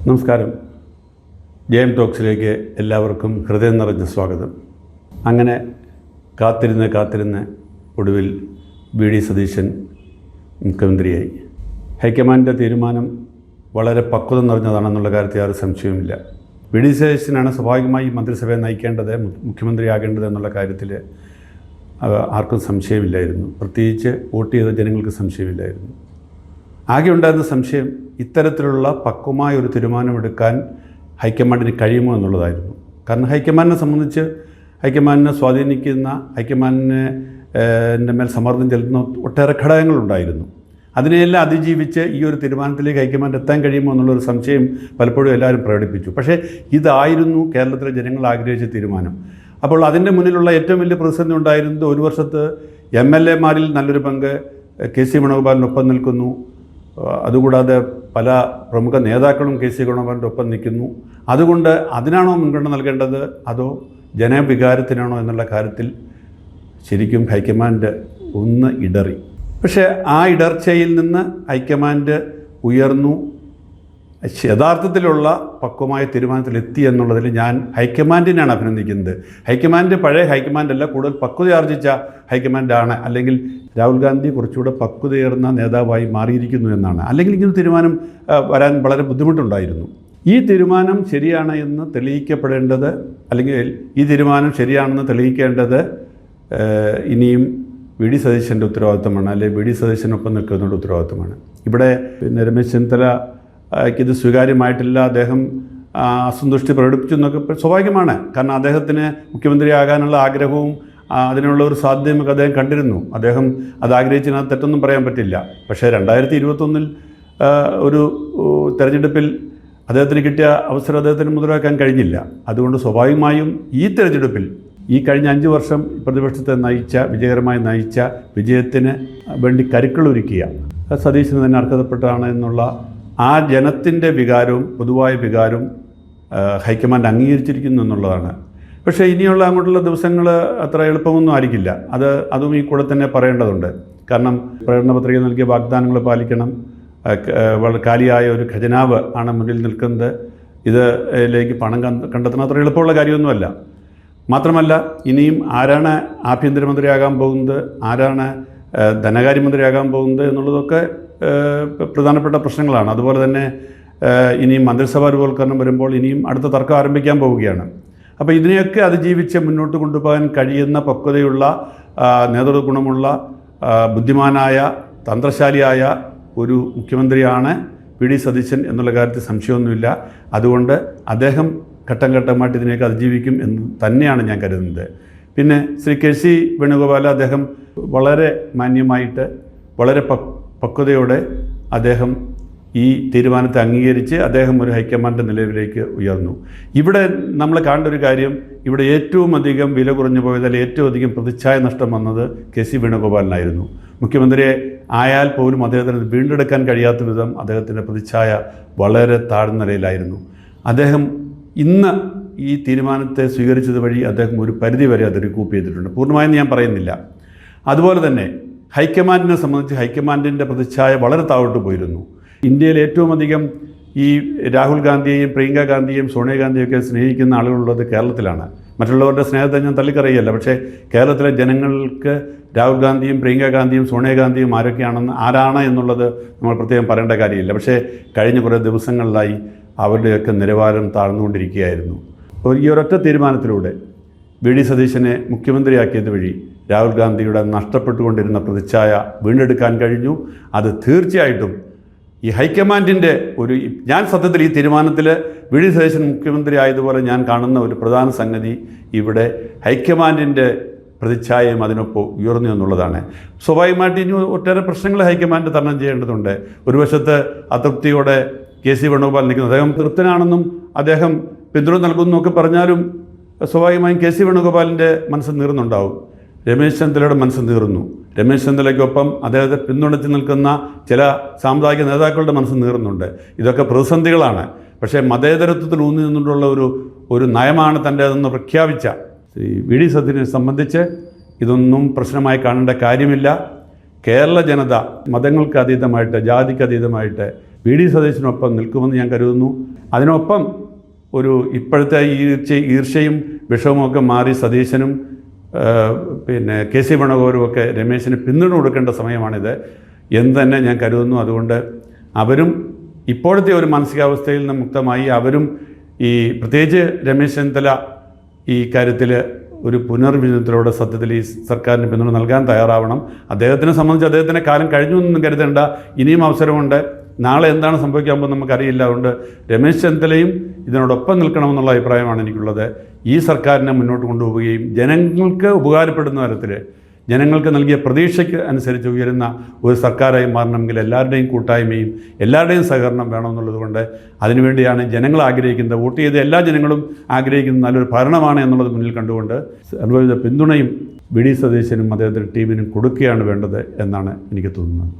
നമസ്കാരം. ജയം ടോക്സിലേക്ക് എല്ലാവർക്കും ഹൃദയം നിറഞ്ഞ സ്വാഗതം. അങ്ങനെ കാത്തിരുന്ന് ഒടുവിൽ വി.ഡി. സതീശൻ മുഖ്യമന്ത്രിയായി. ഹൈക്കമാൻഡിൻ്റെ തീരുമാനം വളരെ പക്വത നിറഞ്ഞതാണെന്നുള്ള കാര്യത്തിൽ ആരും സംശയവുമില്ല. വി.ഡി. സതീശനാണ് സ്വാഭാവികമായി മന്ത്രിസഭയെ നയിക്കേണ്ടത്, മുഖ്യമന്ത്രിയാകേണ്ടത് എന്നുള്ള കാര്യത്തിൽ ആർക്കും സംശയമില്ലായിരുന്നു. പ്രത്യേകിച്ച് വോട്ട് ചെയ്ത ജനങ്ങൾക്ക് സംശയമില്ലായിരുന്നു. ആകെ ഉണ്ടായിരുന്ന സംശയം ഇത്തരത്തിലുള്ള പക്വമായ ഒരു തീരുമാനമെടുക്കാൻ ഹൈക്കമാൻഡിന് കഴിയുമോ എന്നുള്ളതായിരുന്നു. കാരണം ഹൈക്കമാൻഡിനെ സംബന്ധിച്ച് ഹൈക്കമാൻഡിനെ സ്വാധീനിക്കുന്ന, ഹൈക്കമാൻഡിൻ്റെ മേൽ സമ്മർദ്ദം ചെലുത്തുന്ന ഒട്ടേറെ ഘടകങ്ങളുണ്ടായിരുന്നു. അതിനെയെല്ലാം അതിജീവിച്ച് ഈ ഒരു തീരുമാനത്തിലേക്ക് ഹൈക്കമാൻഡ് എത്താൻ കഴിയുമോ എന്നുള്ളൊരു സംശയം പലപ്പോഴും എല്ലാവരും പ്രകടിപ്പിച്ചു. പക്ഷേ ഇതായിരുന്നു കേരളത്തിലെ ജനങ്ങൾ ആഗ്രഹിച്ച തീരുമാനം. അപ്പോൾ അതിൻ്റെ മുന്നിലുള്ള ഏറ്റവും വലിയ പ്രതിസന്ധി ഉണ്ടായിരുന്നത്, ഒരു വർഷത്ത് MLA-മാരിൽ നല്ലൊരു പങ്ക് കെ.സി. വേണുഗോപാലിനൊപ്പം നിൽക്കുന്നു. അതുകൂടാതെ പല പ്രമുഖ നേതാക്കളും കെ.സി. വേണുഗോപാലിൻ്റെ ഒപ്പം നിൽക്കുന്നു. അതുകൊണ്ട് അതിനാണോ മുൻഗണന നൽകേണ്ടത്, അതോ ജനവികാരത്തിനാണോ എന്നുള്ള കാര്യത്തിൽ ശരിക്കും ഹൈക്കമാൻഡ് ഒന്ന് ഇടറി. പക്ഷേ ആ ഇടർച്ചയിൽ നിന്ന് ഹൈക്കമാൻഡ് ഉയർന്നു യഥാർത്ഥത്തിലുള്ള പക്വമായ തീരുമാനത്തിലെത്തി എന്നുള്ളതിൽ ഞാൻ ഹൈക്കമാൻഡിനാണ് അഭിനന്ദിക്കുന്നത്. ഹൈക്കമാൻഡ് പഴയ ഹൈക്കമാൻഡല്ല, കൂടുതൽ പക്വതയാർജിച്ച ഹൈക്കമാൻഡാണ്. അല്ലെങ്കിൽ രാഹുൽ ഗാന്ധി കുറച്ചുകൂടെ പക്വതയേർന്ന നേതാവായി മാറിയിരിക്കുന്നു എന്നാണ്. അല്ലെങ്കിൽ ഇങ്ങനെ തീരുമാനം വരാൻ വളരെ ബുദ്ധിമുട്ടുണ്ടായിരുന്നു. ഈ തീരുമാനം ശരിയാണ് എന്ന് തെളിയിക്കപ്പെടേണ്ടത്, അല്ലെങ്കിൽ ഈ തീരുമാനം ശരിയാണെന്ന് തെളിയിക്കേണ്ടത് ഇനിയും വി.ഡി. സതീശൻ്റെ ഉത്തരവാദിത്തമാണ്, അല്ലെങ്കിൽ വി.ഡി. സതീശനൊപ്പം നിൽക്കുന്നതിൻ്റെ ഉത്തരവാദിത്തമാണ്. ഇവിടെ രമേശ് ചെന്നിത്തലയ്ക്ക് ഇത് സ്വീകാര്യമായിട്ടില്ല, അദ്ദേഹം അസന്തുഷ്ടി പ്രകടിപ്പിച്ചു എന്നൊക്കെ സ്വാഭാവികമാണ്. കാരണം അദ്ദേഹത്തിന് മുഖ്യമന്ത്രിയാകാനുള്ള ആഗ്രഹവും അതിനുള്ള ഒരു സാധ്യതയും അദ്ദേഹം കണ്ടിരുന്നു. അദ്ദേഹം അത് ആഗ്രഹിച്ചതിനകത്ത് തെറ്റൊന്നും പറയാൻ പറ്റില്ല. പക്ഷേ 2021 ഒരു തെരഞ്ഞെടുപ്പിൽ അദ്ദേഹത്തിന് കിട്ടിയ അവസരം അദ്ദേഹത്തിന് മുതലാക്കാൻ കഴിഞ്ഞില്ല. അതുകൊണ്ട് സ്വാഭാവികമായും ഈ തെരഞ്ഞെടുപ്പിൽ ഈ കഴിഞ്ഞ 5 വർഷം പ്രതിപക്ഷത്തെ വിജയകരമായി നയിച്ച വിജയത്തിന് വേണ്ടി കരുക്കളൊരുക്കിയ സതീശന് തന്നെ അർഹതപ്പെട്ടതാണ് എന്നുള്ള ആ ജനത്തിൻ്റെ വികാരവും പൊതുവായ വികാരവും ഹൈക്കമാൻഡ് അംഗീകരിച്ചിരിക്കുന്നു എന്നുള്ളതാണ്. പക്ഷേ ഇനിയുള്ള അങ്ങോട്ടുള്ള ദിവസങ്ങൾ അത്ര എളുപ്പമൊന്നും ആയിരിക്കില്ല. അതും ഈ കൂടെ തന്നെ പറയേണ്ടതുണ്ട്. കാരണം പ്രകടന പത്രിക നൽകിയ വാഗ്ദാനങ്ങൾ പാലിക്കണം. വളരെ കാലിയായ ഒരു ഖജനാവ് ആണ് മുന്നിൽ നിൽക്കുന്നത്. ഇതിലേക്ക് പണം കണ്ടെത്തണം അത്ര എളുപ്പമുള്ള കാര്യമൊന്നുമല്ല. മാത്രമല്ല, ഇനിയും ആരാണ് ആഭ്യന്തരമന്ത്രിയാകാൻ പോകുന്നത്, ആരാണ് ധനകാര്യമന്ത്രിയാകാൻ പോകുന്നത് എന്നുള്ളതൊക്കെ പ്രധാനപ്പെട്ട പ്രശ്നങ്ങളാണ്. അതുപോലെ തന്നെ ഇനിയും മന്ത്രിസഭാ രൂപവൽക്കരണം വരുമ്പോൾ ഇനിയും അടുത്ത തർക്കം ആരംഭിക്കാൻ പോവുകയാണ്. അപ്പോൾ ഇതിനെയൊക്കെ അതിജീവിച്ച് മുന്നോട്ട് കൊണ്ടുപോകാൻ കഴിയുന്ന പക്വതയുള്ള, നേതൃത്വ ഗുണമുള്ള, ബുദ്ധിമാനായ, തന്ത്രശാലിയായ ഒരു മുഖ്യമന്ത്രിയാണ് വി.ഡി. സതീശൻ എന്നുള്ള കാര്യത്തിൽ സംശയമൊന്നുമില്ല. അതുകൊണ്ട് അദ്ദേഹം ഘട്ടം ഘട്ടമായിട്ട് ഇതിനെയൊക്കെ അതിജീവിക്കും എന്ന് തന്നെയാണ് ഞാൻ കരുതുന്നത്. പിന്നെ ശ്രീ കെ.സി. വേണുഗോപാൽ, അദ്ദേഹം വളരെ മാന്യമായിട്ട് വളരെ പക്വതയോടെ അദ്ദേഹം ഈ തീരുമാനത്തെ അംഗീകരിച്ച് അദ്ദേഹം ഒരു ഹൈക്കമാൻഡ് നിലവിലേക്ക് ഉയർന്നു. ഇവിടെ നമ്മൾ കാണേണ്ട ഒരു കാര്യം, ഇവിടെ ഏറ്റവും അധികം വില കുറഞ്ഞു പോയതിൽ ഏറ്റവും അധികം പ്രതിച്ഛായ നഷ്ടം വന്നത് കെ.സി. വേണുഗോപാലിനായിരുന്നു. മുഖ്യമന്ത്രിയെ ആയാൽ പോലും അദ്ദേഹത്തിന് വീണ്ടെടുക്കാൻ കഴിയാത്ത വിധം അദ്ദേഹത്തിൻ്റെ പ്രതിച്ഛായ വളരെ താഴ്ന്ന നിലയിലായിരുന്നു. അദ്ദേഹം ഇന്ന് ഈ തീരുമാനത്തെ സ്വീകരിച്ചത് വഴി അദ്ദേഹം ഒരു പരിധിവരെ അത് റിക്കൂപ്പ് ചെയ്തിട്ടുണ്ട്. പൂർണ്ണമായും ഞാൻ പറയുന്നില്ല. അതുപോലെ തന്നെ ഹൈക്കമാൻഡിനെ സംബന്ധിച്ച് ഹൈക്കമാൻഡിൻ്റെ പ്രതിച്ഛായ വളരെ താഴോട്ട് പോയിരുന്നു. ഇന്ത്യയിൽ ഏറ്റവും അധികം ഈ രാഹുൽ ഗാന്ധിയെയും പ്രിയങ്ക ഗാന്ധിയെയും സോണിയാഗാന്ധിയൊക്കെ സ്നേഹിക്കുന്ന ആളുകളുള്ളത് കേരളത്തിലാണ്. മറ്റുള്ളവരുടെ സ്നേഹത്തെ ഞാൻ തള്ളിക്കറിയല്ല. പക്ഷേ കേരളത്തിലെ ജനങ്ങൾക്ക് രാഹുൽ ഗാന്ധിയും പ്രിയങ്ക ഗാന്ധിയും സോണിയാഗാന്ധിയും ആരാണ് എന്നുള്ളത് നമ്മൾ പ്രത്യേകം പറയേണ്ട കാര്യമില്ല. പക്ഷേ കഴിഞ്ഞ കുറേ ദിവസങ്ങളിലായി അവരുടെയൊക്കെ നിലവാരം താഴ്ന്നുകൊണ്ടിരിക്കുകയായിരുന്നു. ഈ ഒരൊറ്റ തീരുമാനത്തിലൂടെ വി.ഡി. സതീശനെ മുഖ്യമന്ത്രിയാക്കിയത് വഴി രാഹുൽ ഗാന്ധിയുടെ നഷ്ടപ്പെട്ടുകൊണ്ടിരുന്ന പ്രതിച്ഛായ വീണ്ടെടുക്കാൻ കഴിഞ്ഞു. അത് തീർച്ചയായിട്ടും ഈ ഹൈക്കമാൻഡിൻ്റെ ഞാൻ സത്യത്തിൽ ഈ തീരുമാനത്തിൽ വി.ഡി. സതീശൻ മുഖ്യമന്ത്രി ആയതുപോലെ ഞാൻ കാണുന്ന ഒരു പ്രധാന സംഗതി, ഇവിടെ ഹൈക്കമാൻഡിൻ്റെ പ്രതിച്ഛായയും അതിനൊപ്പം ഉയർന്നു എന്നുള്ളതാണ്. സ്വാഭാവികമായിട്ട് ഇനി ഒട്ടേറെ പ്രശ്നങ്ങൾ ഹൈക്കമാൻഡ് തരണം ചെയ്യേണ്ടതുണ്ട്. ഒരു വശത്ത് അതൃപ്തിയോടെ കെ.സി. വേണുഗോപാൽ നിൽക്കുന്നു. അദ്ദേഹം തൃപ്തനാണെന്നും അദ്ദേഹം പിന്തുണ നൽകുന്നൊക്കെ പറഞ്ഞാലും സ്വാഭാവികമായും കെ.സി. വേണുഗോപാലിൻ്റെ മനസ്സ് നീറുന്നുണ്ടാവും. രമേശ് ചെന്നിത്തലയുടെ മനസ്സ് നീറുന്നു. രമേശ് ചെന്നിത്തലയ്ക്കൊപ്പം അദ്ദേഹത്തെ പിന്തുണച്ച് നിൽക്കുന്ന ചില സാമുദായിക നേതാക്കളുടെ മനസ്സ് നീറുന്നുണ്ട്. ഇതൊക്കെ പ്രതിസന്ധികളാണ്. പക്ഷേ മതേതരത്വത്തിൽ ഊന്നി നിന്നുകൊണ്ടുള്ള ഒരു നയമാണ് തൻ്റേതെന്ന് പ്രഖ്യാപിച്ച ശ്രീ വി.ഡി. സതീശനെ സംബന്ധിച്ച് ഇതൊന്നും പ്രശ്നമായി കാണേണ്ട കാര്യമില്ല. കേരള ജനത മതങ്ങൾക്ക് അതീതമായിട്ട്, ജാതിക്ക് അതീതമായിട്ട് വി.ഡി. സതീശനൊപ്പം നിൽക്കുമെന്ന് ഞാൻ കരുതുന്നു. അതിനൊപ്പം ഇപ്പോഴത്തെ ഈർഷ്യയും വിഷവുമൊക്കെ മാറി സതീശനും കെ.സി. വേണുഗോപാലുമൊക്കെ രമേശിന് പിന്തുണ കൊടുക്കേണ്ട സമയമാണിത് എന്ന് തന്നെ ഞാൻ കരുതുന്നു. അതുകൊണ്ട് അവരും ഇപ്പോഴത്തെ ഒരു മാനസികാവസ്ഥയിൽ നിന്ന് മുക്തമായി അവരും പ്രത്യേകിച്ച് രമേശ് ചെന്നിത്തല ഈ കാര്യത്തിൽ ഒരു പുനർവിചിന്തനത്തിലൂടെ സത്യത്തിൽ ഈ സർക്കാരിന് പിന്തുണ നൽകാൻ തയ്യാറാവണം. അദ്ദേഹത്തിനെ സംബന്ധിച്ച് അദ്ദേഹത്തിൻ്റെ കാലം കഴിഞ്ഞു എന്നും കരുതേണ്ട, ഇനിയും അവസരമുണ്ട്. നാളെ എന്താണ് സംഭവിക്കാൻ പോകുന്നത് നമുക്കറിയില്ല. അതുകൊണ്ട് രമേശ് ചെന്നിത്തലയും ഇതിനോടൊപ്പം നിൽക്കണമെന്നുള്ള അഭിപ്രായമാണ് എനിക്കുള്ളത്. ഈ സർക്കാരിനെ മുന്നോട്ട് കൊണ്ടുപോവുകയും ജനങ്ങൾക്ക് ഉപകാരപ്പെടുന്ന തരത്തിൽ ജനങ്ങൾക്ക് നൽകിയ പ്രതീക്ഷയ്ക്ക് അനുസരിച്ച് ഉയരുന്ന ഒരു സർക്കാരായി മാറണമെങ്കിൽ എല്ലാവരുടെയും കൂട്ടായ്മയും എല്ലാവരുടെയും സഹകരണം വേണമെന്നുള്ളത് കൊണ്ട് അതിനുവേണ്ടിയാണ് ജനങ്ങൾ ആഗ്രഹിക്കുന്നത്. വോട്ട് ചെയ്ത എല്ലാ ജനങ്ങളും ആഗ്രഹിക്കുന്ന നല്ലൊരു ഭരണമാണ് എന്നുള്ളത് മുന്നിൽ കണ്ടുകൊണ്ട് സർവ്വവിധ പിന്തുണയും വി.ഡി. സതീശനും അദ്ദേഹത്തിൻ്റെ ടീമിനും കൊടുക്കുകയാണ് വേണ്ടത് എന്നാണ് എനിക്ക് തോന്നുന്നത്.